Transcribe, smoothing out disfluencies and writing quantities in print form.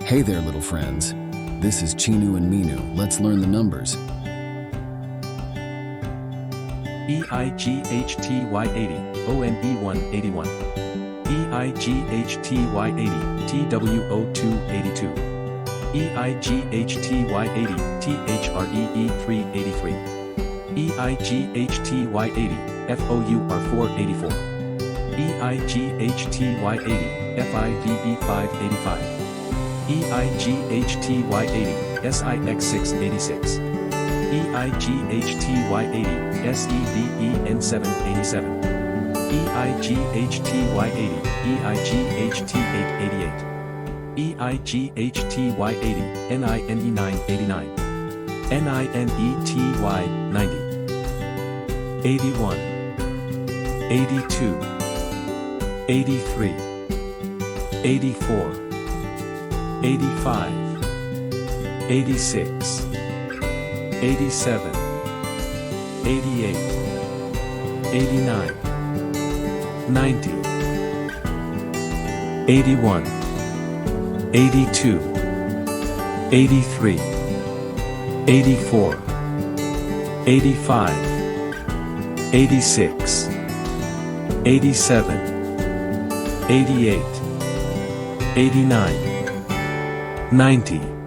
Hey there, little friends. This is Chinu and Minu. Let's learn the numbers. EIGHTY80, ONE181. EIGHTY80, TWO282. EIGHTY80, THREE383. EIGHTY80, FOUR484. EIGHTY80, FIVE585. EIGHTY80, SIX686. EIGHTY80, SEVEN787. EIGHTY80, EIGHT888. EIGHTY80, NINE989. NINETY90. 81. 82. 83. 84. 85. 86. 87. 88. 89. 90. 81. 82. 83. 84. 85. 86. 87. 88. 89. 90.